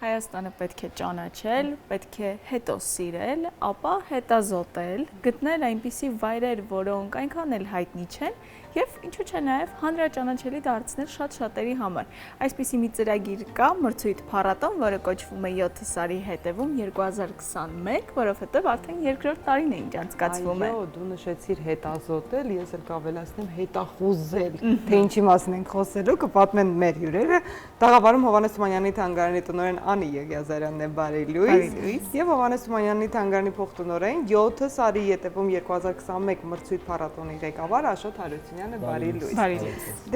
Հայաստանը պետք է ճանաչել, պետք է հետո սիրել, ապա հետազոտել, գտնել այնպիսի վայրեր, որոնք այնքան էլ հայտնի չեն, եւ ինչու՞ չէ նաեւ հանրաճանաչելի դարձնել շատ շատերի համար։ Այսպիսի մի ծրագիր կա, մրցույթ փառատոն, որը կոչվում է 7 սարի հետևում 2021, որովհետեւ արդեն երկրորդ տարին է ինչ անցկացվում է։ Այո, դու նշեցիր հետազոտել, ես էլ կավելացնեմ հետախուզել, թե ինչի մասին ենք խոսելու, կպատմեն մեր հյուրերը։ Տաղավարում Հովհաննես Թումանյանի թանգարանի տնօրեն Անի Եղիազարյանն է, բարի լույս, եւ Հովհաննես Թումանյանի թանգարանի փոխտնօրեն 7 սարի հետևում 2021 մրցույթ փառատոնի ղեկավար Աշոտ Հարությունյանը, բարի լույս։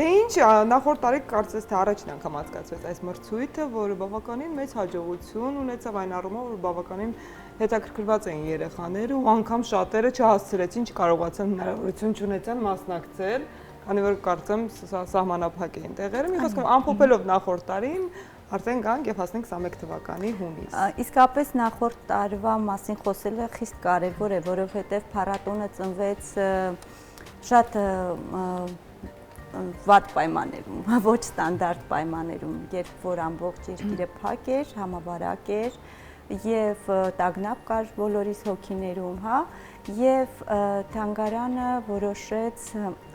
Դե ինչ, նախորդ տարի կարծես թե առաջին անգամ անցկացվեց այս մրցույթը, որը բավականին մեծ հաջողություն ունեցավ այն առումով, որ բավականին հետաքրքրված էին երեխաները ու անգամ շատերը չհասցրեցին, չկարողացան հնարավորություն չունեցան մասնակցել, քանի որ կարծեմ սահմանափակ էին տեղերը։ Մի խոսքով ամփոփելով նախորդ տարին արդեն գանք եւ հասնենք 21 թվականի հունիս։ Իսկապես նախորդ տարվա մասին խոսելը խիստ կարեւոր է, որովհետեւ փառատոնը ծնվեց շատ վատ պայմաններում, ոչ ստանդարտ պայմաններում, երբ որ ամբողջ երկիրը փակ էր, համավարակ էր եւ տագնապ կար բոլորիս հոգիներում, հա, եւ թանգարանը որոշեց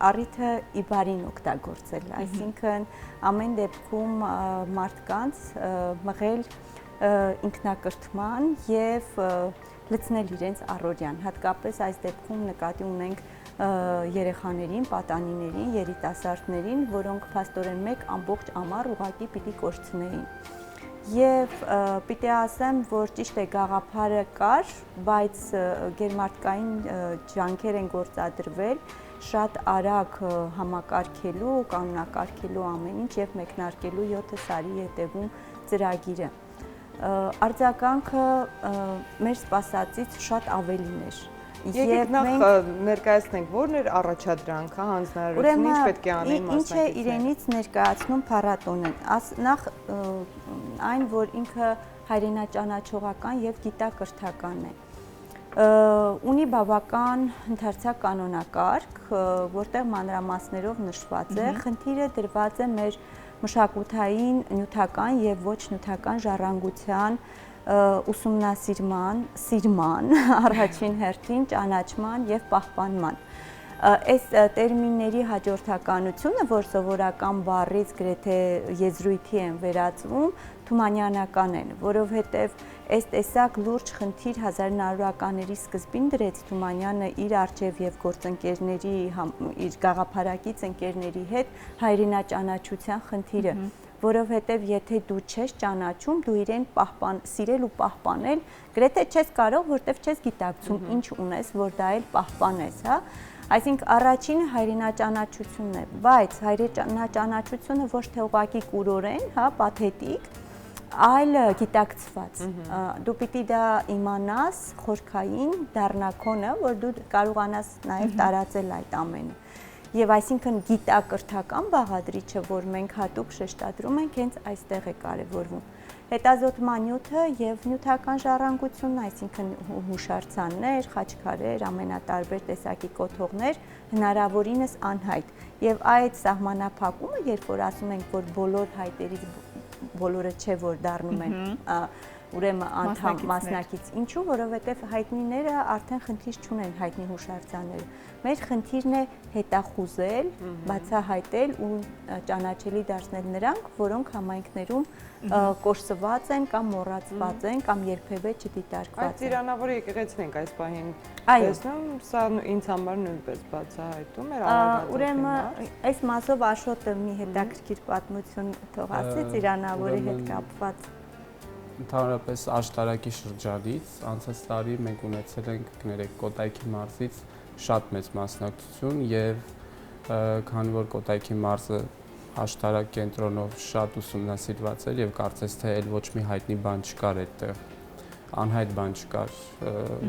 առիթը ի բարին օգտագործել, այսինքն ամեն դեպքում մարդկանց մղել ինքնակրթման եւ լցնել իրենց առօրյան, հատկապես այս դեպքում նկատի ունենք երեխաներին, պատանիներին, երիտասարդներին, որոնք փաստորեն մեկ ամբողջ ամառ ուղղակի պիտի կորցնեին։ Եվ պիտի ասեմ, որ ճիշտ է գաղափարը կար, բայց գերմարտկային ջանքեր են գործադրվել շատ արագ համակարգելու, կանոնակարգելու ամեն ինչ եւ մեկնարկելու 7 սարի հետևում ծրագիրը։ Արձագանքը մեր սպասածից շատ ավելին էր։ Եկեք նախ ներկայացնենք, որն էր առաջադրանքը, հանձնարարությունը, ինչ պետք է անեն մասնակիցները։ Ինչ է իրենից ներկայացնում փառատոնը։ Նախ այն, որ ինքը հայրենաճանաչողական եւ գիտակրթական է։ Ունի բավական ընդարձակ կանոնակարգ, որտեղ մանրամասներով նշված է, խնդիրը դրված է մեր մշակութային, նյութական եւ ոչ նյութական ժառանգության ուսումնասիրման, սիրման, առաջին հերթին ճանաչման եւ պահպանման։ Այս տերմինների հաջորդականությունը, որ սովորական բառից գրեթե եզրույթի են վերածվում, թումանյանական են, որովհետեւ այս տեսակ լուրջ խնդիր 1900-ականների սկզբին դրեց Թումանյանը իր արչեւ եւ գործընկերների, իր գաղափարակից ընկերների հետ հայրենաճանաչության խնդիրը, որովհետև եթե դու չես ճանաչում, դու իրեն սիրել ու պահպանել, գրեթե չես կարող, որտեվ չես գիտակցում ինչ ունես, որ դա էլ պահպանես, հա։ Այսինքն առաջինը հայրենաճանաչությունն է, բայց հայրենաճանաչությունը ոչ թե ուղղակի կուրորեն, հա, պաթետիկ, այլ գիտակցված։ Դու պիտի դա իմանաս խորքային դառնակոնը, որ դու կարողանաս նաև տարածել այդ ամենը։ Եվ այսինքն գիտակրթական բաղադրիչը, որ մենք հատուկ շեշտադրում ենք, հենց այստեղ է կարևորվում։ Հետազոտման նյութը եւ նյութական ժառանգությունն, այսինքն հուշարձաններ, խաչքարեր, ամենատարբեր տեսակի կոթողներ, հնարավորինս անհայտ։ Եվ այդ սահմանափակումը, երբ որ ասում ենք, որ բոլոր հայտերից բոլորը չէ, որ դառնում են ուրեմն անդամ մասնակից, ինչու, որովհետև հայտնիները արդեն խնդիր չունեն հայտնի հուշարձանները։ Մեր խնդիրն է հետախուզել, բացահայտել ու ճանաչելի դարձնել նրանք, որոնք համայնքներում կորսված են կամ մոռացված են կամ երբևէ չդիտարկված են։ Այդ ծիրանավորը եկեղեցին ենք այս պահին տեսնում, սա ինձ համար նույնպես բացահայտում էր արագացել։ Ուրեմն այս մասով Աշոտը մի հետաքրքիր պատմություն թող ասի ծիրանավորի հետ կապված։ Ընդհանրապես աշտարակի շրջանից անցած տարի մենք ունեցել ենք կներեք Կոտայքի մարզից շատ մեծ մասնակցություն եւ քանի որ Կոտայքի մարզը աշտարակ կենտրոնով շատ ուսումնասիրված էր եւ կարծես թե այլ ոչ մի հայտնի բան չկար այդտեղ, անհայտ բան չկար,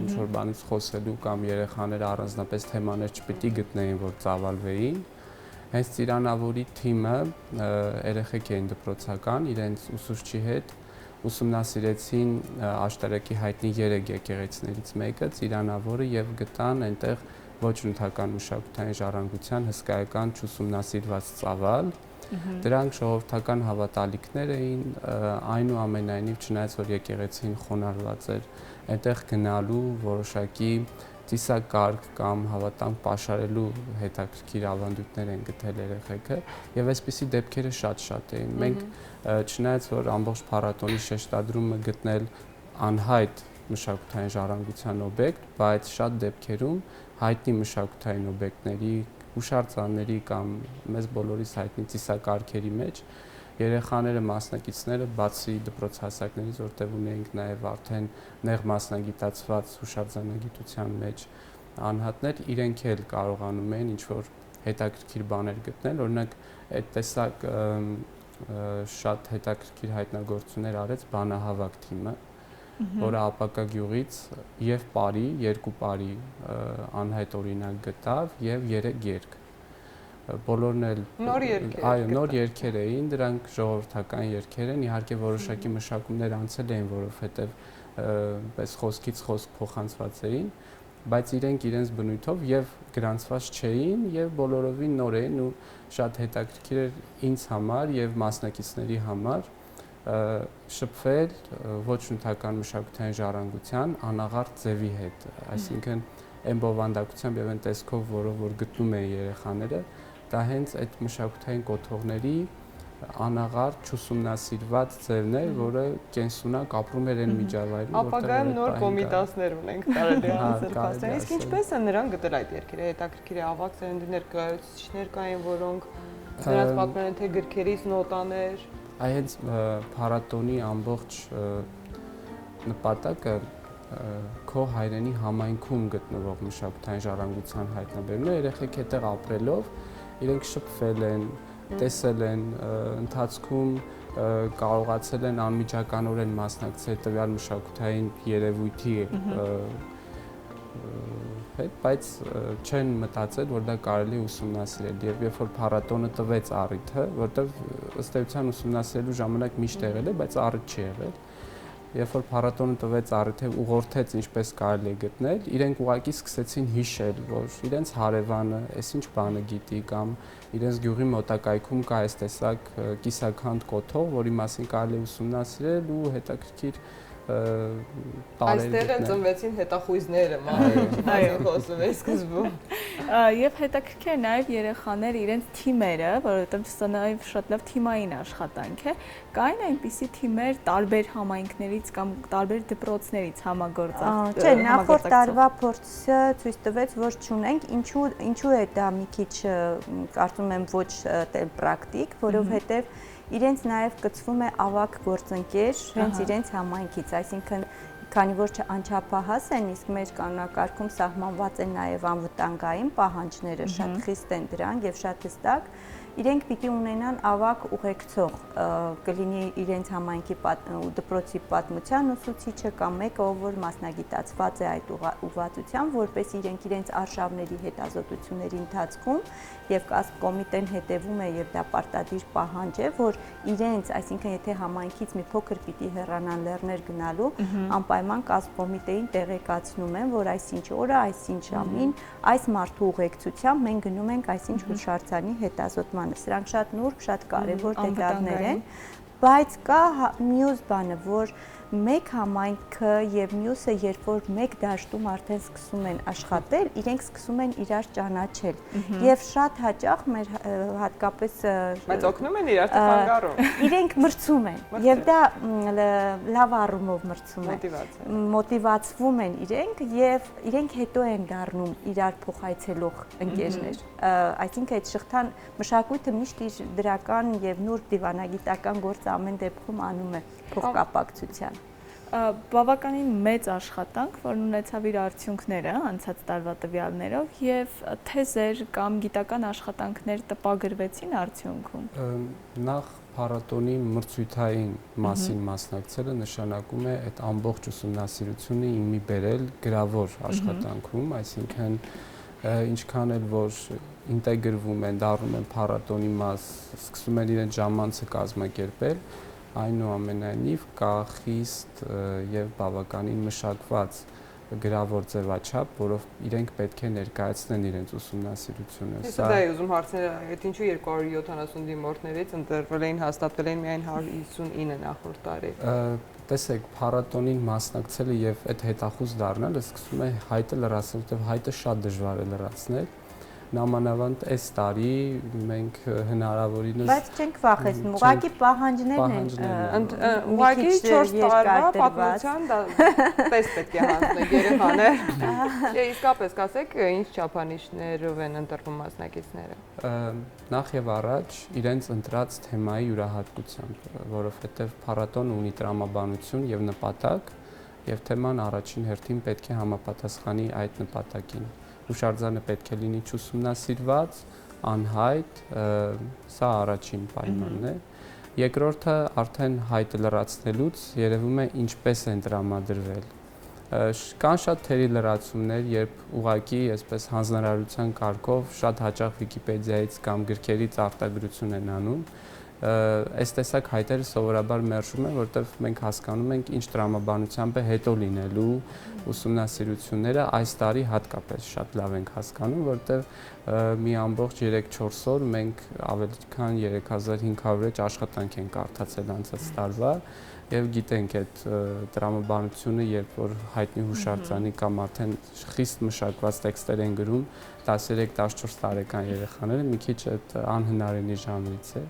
ինչ որ բանից խոսելու կամ երեխաները առանձնապես թեմաներ չպիտի գտնեին, որ ծավալվեին։ Հենց ծիրանավորի թիմը երեխեք էին դպրոցական իրենց ուսուցչի հետ ուսումնասիրեցին աշտարակի հայտնի 3 եկեղեցիներից մեկը, ծիրանավորը եւ գտան այնտեղ ոչ նյութական մշակութային ժառանգության հսկայական չուսումնասիրված ծավալ Դրանք ժողովրդական հավատալիքներ էին, այնուամենայնիվ չնայած որ եկեղեցին խոնարհված էր այնտեղ գնալու որոշակի ծիսակարգ կամ հավատանք պաշարելու հետաքրքիր ավանդույթներ են գտել երեխեքը եւ այսպիսի դեպքերը շատ էին։ Մենք չնայած որ ամբողջ փառատոնի շեշտադրումը գտնել անհայտ մշակութային ժառանգության օբյեկտ, բայց շատ դեպքերում հայտնի մշակութային օբյեկտների, հուշարձանների կամ մեզ բոլորիս հայտնի ծիսակարգերի մեջ երեխաները, մասնակիցները բացի դպրոցահասակներից, որտեղ ունեինք նաև արդեն նեղ մասնագիտացված հուշարձանագիտության մեջ անհատներ, իրենք էլ կարողանում են ինչ-որ հետաքրքիր բաներ գտնել, օրինակ այդ տեսակ շատ հետաքրքիր հայտնագործություններ արեց բանահավաք թիմը, որը ապակա գյուղից եւ Պարի, երկու Պարի անհայտ օրինակ գտավ եւ 3 երգ։ Բոլորն էլ նոր երգեր էին, դրանք ժողովրդական երգեր են, իհարկե որոշակի մշակումներ անցել էին, որովհետեւ պես խոսքից խոսք փոխանցված էին, բայց իրենք իրենց բնույթով եւ գրանցված չէին եւ բոլորովին նոր էին ու շատ հետաքրքիր էր ինձ համար եւ մասնակիցների համար շփվել ոչ նյութական մշակութային ժառանգության անաղարտ ձևի հետ, այսինքն այն բովանդակությամբ եւ այն տեսքով, որով որ գտնում են երեխաները, դա հենց այդ մշակութային կոթողների անաղարտ չուսումնասիրված ձևն է, որը կենսունակ ապրում էր այն միջավայրում, ապագայում նոր կոմիտասներ ունենք կարելի անցել փաստորեն։ Իսկ ինչպես են նրան գտել այդ երգերը, հետաքրքիր է, ավագ սերնդի ներկայացուցիչներ կային, որոնք դրանց պատմել են թե գրքերից նոտաներ։ Այ հենց փառատոնի ամբողջ նպատակը քո հայրենի համայնքում գտնվող մշակութային ժառանգության հայտնաբերումն է, երեխեք այդտեղ ապրելով իրենք շփվել են, տեսել են, ընթացքում կարողացել են անմիջականորեն մասնակցել տվյալ մշակութային երևույթի հետ, բայց չեն մտածել, որ դա կարելի է ուսումնասիրել եւ երբ որ փառատոնը տվեց առիթը, որտեղ ըստ էության ուսումնասիրելու ժամանակ միշտ եղել է, բայց առիթ չի եղել։ Երբ որ փառատոնը տվեց առիթը ուղղորդեց ինչպես կարելի է գտնել, իրենք ուղղակի սկսեցին հիշել, որ իրենց հարևանը այսինչ բանը գիտի կամ իրենց գյուղի մոտակայքում կա այս տեսակ կիսաքանդ կոթող, որի մասին կարելի է ուսումնասիրել ու հետաքրքիր Այստեղ են ծնվեցին հետախույզները, մայրը խոսում է սկզբում։ Եվ հետաքրքիր է նաև երեխաները իրենց թիմերը, որովհետև սա նաև շատ լավ թիմային աշխատանք է, կային այնպիսի թիմեր տարբեր համայնքներից կամ տարբեր դպրոցներից համագործակցող։ Չէ, նախորդ տարվա փորձը ցույց տվեց, որ չունենք, ինչու է դա մի քիչ կարծում եմ ոչ պրակտիկ, որովհետև իրենց նաև կցվում է ավագ գործընկեր հենց իրենց համայնքից, այսինքն քանի որ անչափահաս են, իսկ մեր կանոնակարգում սահմանված են նաև անվտանգային պահանջները, շատ խիստ են դրանք եւ շատ հստակ, իրենք պիտի ունենան ավագ ուղեկցող, կլինի իրենց համայնքի դպրոցի պատմության ուսուցիչը կամ մեկը, ով որ մասնագիտացված է այդ ուղղվածությամբ, որպես իրենք իրենց արշավների հետազոտությունների ընթացքում եւ կոմիտեն հետևում է եւ դա պարտադիր պահանջ է, որ իրենց, այսինքն եթե համայնքից մի փոքր պիտի հեռանան լեռներ գնալու, անպայման կոմիտեին տեղեկացնում են, որ այսինչ օրը, այսինչ ժամին, այս մարդու ուղեկցությամբ մենք գնում ենք այսինչ հուշարձանի հետազոտման։ Սրանք շատ նուրբ, շատ կարևոր դետալներ են, բայց կա մյուս բանը, որ մեկ համայնքը եւ մյուսը, երբ որ մեկ դաշտում արդեն սկսում են աշխատել, իրենք սկսում են իրար ճանաչել եւ շատ հաճախ մեր հատկապես բայց օգնում են իրար խանգարում։ Իրենք մրցում են եւ դա լավ առումով մրցում են։ Մոտիվացվում են իրենք եւ իրենք հետո են դառնում իրար փոխայցելող ընկերներ։ Այսինքն այդ շղթան մշակույթը միշտ իր դրական եւ նուրբ դիվանագիտական գործը ամեն դեպքում անում է փոխկապակցության։ Բավականին մեծ աշխատանք, որն ունեցավ իր արդյունքները անցած տարվա տվյալներով եւ թեզեր կամ գիտական աշխատանքներ տպագրվեցին արդյունքում։ Նախ փառատոնի մրցույթային մասին մասնակցելը նշանակում է այդ ամբողջ ուսումնասիրությունը իմի բերել գրավոր աշխատանքում, այսինքն ինչքան էլ որ ինտեգրվում են, դառնում են փառատոնի մաս, սկսում են իրենց ժամանցը կազմակերպել, այնուամենայնիվ կա խիստ եւ բավականին մշակված գրավոր ձևաչափ, որով իրենք պետք է ներկայացնեն իրենց ուսումնասիրությունը։ Ես դա եմ ուզում հարցնել, այդ ինչու 270 դիմորդներից ընտրվել էին, հաստատվել էին միայն 159 նախորդ տարի։ Տեսեք, փառատոնին մասնակցելը եւ այդ հետախուզ դառնալը սկսում է հայտը լրացնել, որտեղ հայտը շատ դժվար է լրացնել։ Նամանավանդ այս տարի մենք հնարավորինս Բայց չենք վախեցնում, ուղղակի պահանջներն են։ Ուղղակի 4 տարվա պատմության պես պետք է հանձնել երեխաներ։ Իսկապես կասեք, ինչ չափանիշներով են ընտրվում մասնակիցները։ Նախ եւ առաջ իրենց ընտրած թեմայի յուրահատկությամբ, որովհետեւ փառատոնը ունի տրամաբանություն եւ նպատակ, եւ թեման առաջին հերթին պետք է համապատասխանի այդ նպատակին։ Հուշարձանը պետք է լինի չուսումնասիրված, անհայտ, սա առաջին պայմանն է։ Երկրորդը արդեն հայտը լրացնելուց երևում է ինչպես են տրամադրվել։ Կան շատ թերի լրացումներ, երբ ուղղակի այսպես հանձնարարության կարգով շատ հաճախ Վիկիպեդիայից կամ գրքերից արտադրություն են անում։ Այս տեսակ հայտերը սովորաբար մերժում են, որտեղ մենք հասկանում ենք ինչ տրամաբանությամբ է հետո լինելու ուսումնասիրությունները, այս տարի հատկապես շատ լավ ենք հասկանում, որտեղ մի ամբողջ 3-4 օր մենք ավելի քան 3500 աշխատանք ենք կարդացել անցած տարվա եւ գիտենք այդ տրամաբանությունը, երբ որ հայտնի հուշարձանի կամ արդեն խիստ մշակված տեքստեր են գրում 13-14 տարեկան երեխաները, մի քիչ այդ անհնարինի ժանրից է։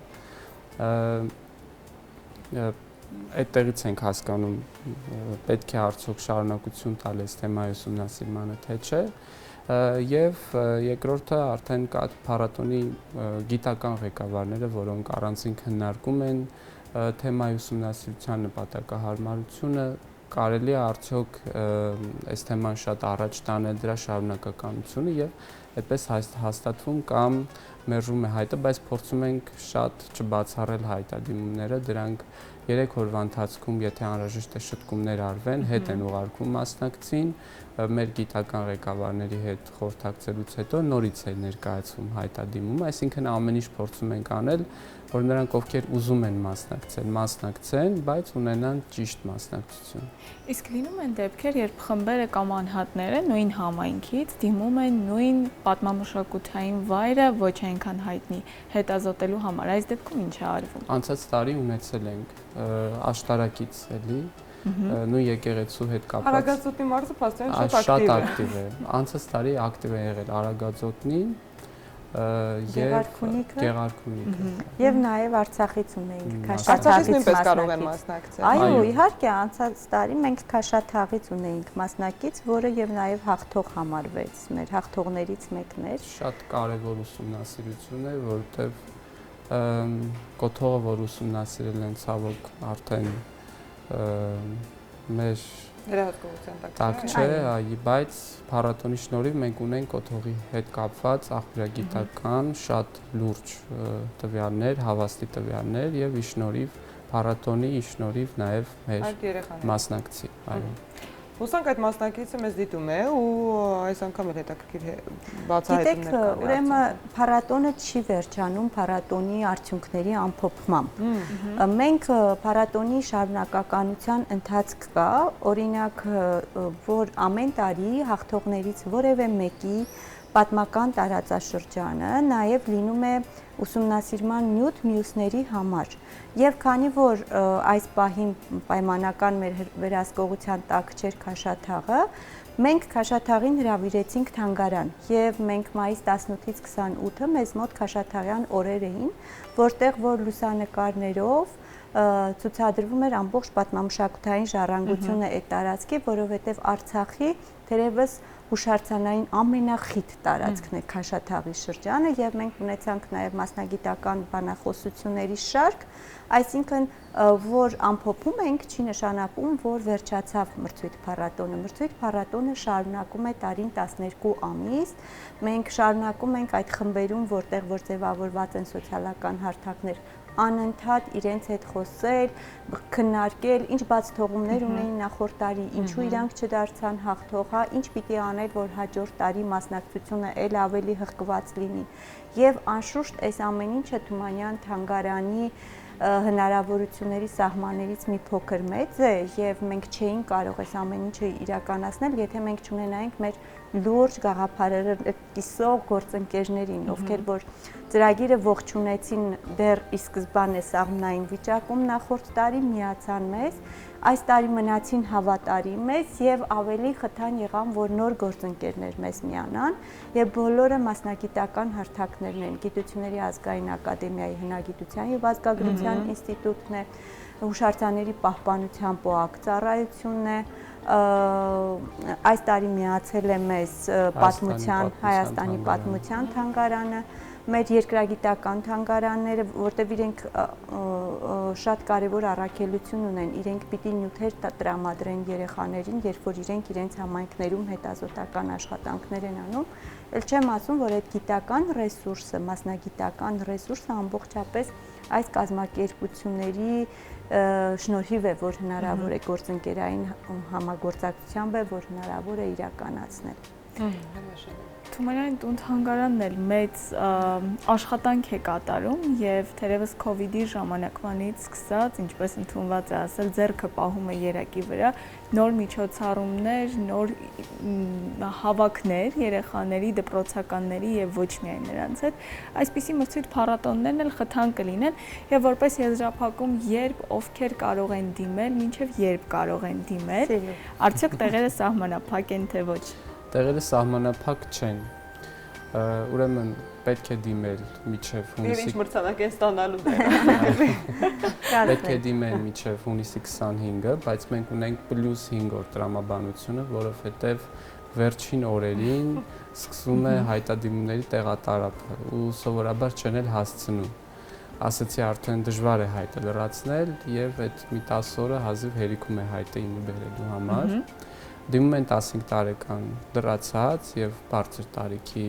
Այդտեղից ենք հասկանում պետք է արդյոք շարունակություն տալ այս թեմայի ուսումնասիրմանը, թե չէ։ Եվ երկրորդը արդեն կա փառատոնի գիտական ղեկավարները, որոնք առանձին քննարկում են թեմայի ուսումնասիրության նպատակահարմարությունը, կարելի է արդյոք այս թեման շատ առաջ տանել դրա շարունակականությունը եւ այդպես հաստատվում կամ մերժում է հայտը, բայց փորձում ենք շատ չբացառել հայտադիմումները, դրանք 3 օրվա ընթացքում, եթե անհրաժեշտ է շտկումներ արվեն, հետ են ուղարկվում մասնակցին, մեր գիտական ղեկավարների հետ խորհրդակցելուց հետո նորից է ներկայացվում հայտադիմումը, այսինքն ամեն ինչ փորձում ենք անել, որ նրանք ովքեր ուզում են մասնակցեն, բայց ունենան ճիշտ մասնակցություն։ Իսկ լինում են դեպքեր, երբ խմբերը կամ անհատները նույն համայնքից դիմում են նույն պատմամշակութային վայրը ոչ այնքան հայտնի հետազոտելու համար, այս դեպքում ինչ է արվում։ Անցած տարի ունեցել ենք աշտարակից էլի, նույն եկեղեցու հետ կապված։ Արագածոտնի մարզը փաստորեն շատ ակտիվ է։ Անցած տարի ակտիվ է եղել Արագածոտնին եւ Գեղարքունիքը։ Եվ նաեւ Արցախից ունեինք Արցախից նույնպես կարող են մասնակցել։ Այո, իհարկե, անցած տարի մենք Քաշաթաղից ունեինք մասնակից, որը եւ նաեւ հաղթող համարվեց, մեր հաղթողներից մեկն էր։ Շատ կարեւոր ուսումնասիրություն է, որովհետեւ կոթողը, որ ուսումնասիրել են ցավոք արդեն մեր վերահսկողության տակ չէ, բայց փառատոնի շնորհիվ մենք ունենք կոթողի հետ կապված աղբյուրագիտական շատ լուրջ տվյալներ, հավաստի տվյալներ եւ ի շնորհիվ փառատոնի, ի շնորհիվ նաեւ մեր մասնակցի, այո։ Հուսանք այդ մասնակիցը մեզ դիտում է ու այս անգամ էլ հետաքրքիր բացահայտումներ կան։ Գիտեք, ուրեմն փառատոնը չի վերջանում փառատոնի արդյունքների ամփոփմամբ։ Մենք փառատոնի շարունակականության ընթացք կա, օրինակ, որ ամեն տարի հաղթողներից որևէ մեկի պատմական տարածաշրջանը նաև լինում է ուսումնասիրման նյութ մյուսների համար։ Եվ քանի որ այս պահին պայմանական մեր վերահսկողության տակ չէր Քաշաթաղը, մենք Քաշաթաղին հրավիրեցինք թանգարան եւ մենք մայիս 18-ից 28-ը մեզ մոտ Քաշաթաղյան օրեր էին, որտեղ որ լուսանկարներով ցուցադրվում էր ամբողջ պատմամշակութային ժառանգությունը այդ տարածքի, որովհետեւ Արցախի թերևս հուշարձանային ամենախիտ տարածքն է Քաշաթաղի շրջանը եւ մենք ունեցանք նաեւ մասնագիտական բանախոսությունների շարք, այսինքն որ ամփոփում ենք չի նշանակում, որ վերջացավ մրցույթ փառատոնը։ Մրցույթ փառատոնը շարունակում է տարին 12 ամիս։ Մենք շարունակում ենք այդ խմբերում, որտեղ որ ձևավորված են սոցիալական հարթակներ, անընդհատ իրենց հետ խոսել, քննարկել, ինչ բաց թողումներ ունեին նախորդ տարի, ինչու իրանք չդարձան հաղթող, ինչ պիտի անել, որ հաջորդ տարի մասնակցությունը ել ավելի հղկված լինի։ Եվ անշուշտ այս ամեն ինչը Թումանյան թանգարանի հնարավորությունների սահմաններից մի փոքր մեծ է եւ մենք չէինք կարող այս ամեն ինչը իրականացնել, եթե մենք չունենայինք մեր լուրջ գաղափարերը կիսող գործընկերներին, ովքեր որ ծրագիրը ողջունեցին դեռ ի սկզբանե սաղմնային վիճակում նախորդ տարի միացան մեզ, այս տարի մնացին հավատարիմ մեզ եւ ավելի խթան եղան, որ նոր գործընկերներ մեզ միանան եւ բոլորը մասնագիտական հարթակներն են, Գիտությունների ազգային ակադեմիայի հնագիտության եւ ազգագրության ինստիտուտն է, հուշարձանների պահպանության ՊՕԱԿ ծառայությունն է, այս տարի միացել է մեզ Հայաստանի պատմության թանգարանը, մեր երկրագիտական թանգարանները, որտեղ իրենք շատ կարևոր առաքելություն ունեն, իրենք պիտի նյութեր տրամադրեն երեխաներին, երբ որ իրենք իրենց համայնքներում հետազոտական աշխատանքներ են անում, ել չեմ ասում, որ այդ գիտական ռեսուրսը, մասնագիտական ռեսուրսը ամբողջապես այս կազմակերպությունների շնորհիվ է, որ հնարավոր է գործընկերային համագործակցությամբ է, որ հնարավոր է իրականացնել։ Թումանյան տուն թանգարանն էլ մեծ աշխատանք է կատարում եւ թերևս COVID-ի ժամանակվանից սկսած, ինչպես ընդունված է ասել, ձեռքը պահում է երակի վրա նոր միջոցառումներ, նոր հավաքներ երեխաների, դպրոցականների եւ ոչ միայն նրանց հետ, այսպիսի մրցույթ փառատոններն էլ խթան կլինեն եւ որպես եզրափակում երբ ովքեր կարող են դիմել, մինչեւ երբ կարող են դիմել, արդյոք տեղերը սահմանափակ են թե ոչ։ Տեղերը սահմանափակ չեն։ Ուրեմն պետք է դիմել միջև հունիսի։ Ինչ մրցանակ են ստանալու դեռ։ Պետք է դիմել միջև հունիսի 25-ը, բայց մենք ունենք +5 օր տրամաբանությունը, որովհետև վերջին օրերին սկսում է հայտադիմումների տեղատարափը ու սովորաբար չեն էլ հասցնում։ Ասացի արդեն դժվար է հայտը լրացնել եւ այդ մի 10 օրը հազիվ հերիքում է հայտը իմը բերելու համար։ Դիմում են 15 տարեկան լրացած եւ բարձր տարիքի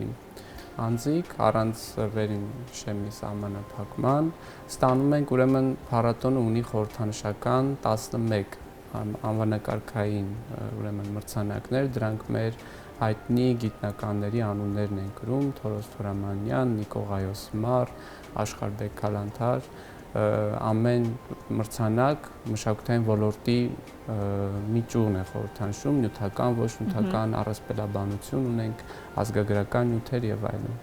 անձիկ առանց վերին շեմի սահմանափակման, ստանում ենք ուրեմն փառատոնը ունի խորհրդանշական 11 անվանակարգային ուրեմն մրցանակներ, դրանք մեր հայտնի գիտնականների անուններն են կրում, Թորոս Թորամանյան, Նիկողայոս Մար, Աշխարհբեկ Քալանթար, ամեն մրցանակ մշակութային ոլորտի մի ճյուղն է խորհրդանշում, նյութական, ոչ նյութական առասպելաբանություն ունենք, ազգագրական նյութեր եւ այլն։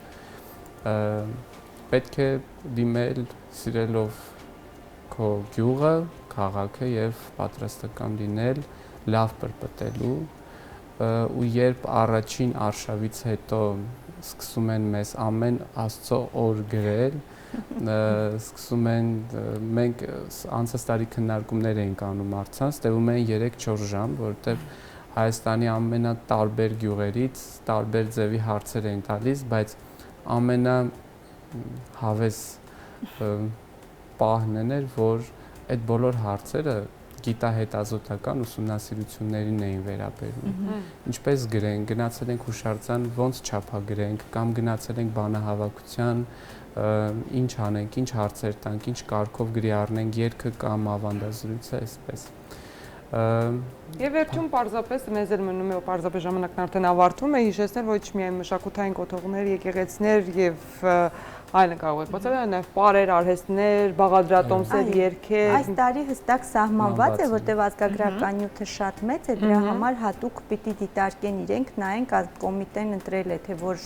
Պետք է դիմել սիրելով քո գյուղը, քաղաքը եւ պատրաստական լինել լավ պրպտելու ու երբ առաջին արշավից հետո սկսում են մեզ ամեն Աստծո օր գրել, սկսում են մենք անցած տարի քննարկումներ էինք անում առցանց, տևում են 3-4 ժամ, որովհետև Հայաստանի ամենատարբեր գյուղերից տարբեր ձևի հարցեր էին տալիս, բայց ամենահավես պահն էր, որ այդ բոլոր հարցերը գիտահետազոտական ուսումնասիրություններին էին վերաբերում։ Ինչպես գրենք, գնացել ենք հուշարձան, ոնց չափագրենք, կամ գնացել ենք բանահավաքության, ինչ անենք, ինչ հարցեր տանք, ինչ կարգով գրի առնենք, երգը կամ ավանդազրույցը, այսպես։ Եվ վերջում պարզապես մեզ էլ մնում է, պարզապես ժամանակն արդեն ավարտվում է, հիշեցնել, ոչ միայն մշակութային կոթողներ, եկեղեցիներ եւ այլն կարող եք բացել, նաև պարեր, արհեստներ, բաղադրատոմսեր, երգեր։ Այս տարի հստակ սահմանված է, որտեղ ազգագրական նյութը շատ մեծ է, դրա համար հատուկ պիտի դիտարկեն իրենք, նայենք կոմիտեն ընտրել է, թե որ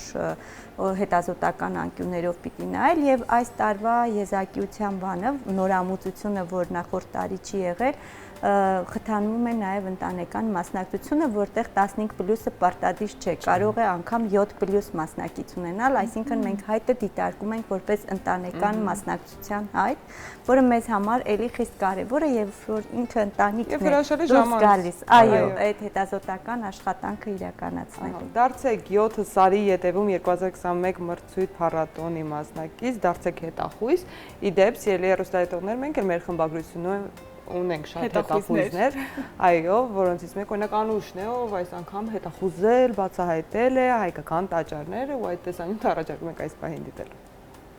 հետազոտական անկյուններով պիտի նայել եւ այս տարվա եզակիության բանը, նորամուծությունը, որ նախորդ տարի չի եղել, խթանվում է նաև ընտանեկան մասնակցությունը, որտեղ 15+-ը պարտադիր չէ, կարող է անգամ 7+ մասնակից ունենալ, այսինքն մենք հայտը դիտարկում ենք որպես ընտանեկան մասնակցության հայտ, որը մեզ համար էլի խիստ կարևոր է եւ որ ինքը ընտանիքն է դուրս գալիս, այո, այդ հետազոտական աշխատանքը իրականացնելու։ Դարձեք 7 սարի ետևում 2021 մրցույթ փառատոնի մասնակից, դարձեք հետախույզ, իդեպ սիրելի հեռուստադիտողներ, մենք էլ մեր խմբագրությունը ունենք շատ հետախույզներ, այո, որոնցից մեկ օրինակ Անուշն է, ով այս անգամ հետախուզել, բացահայտել է հայկական տաճարները ու այդ տեսանյութը առաջարկում ենք այս պահին դիտել։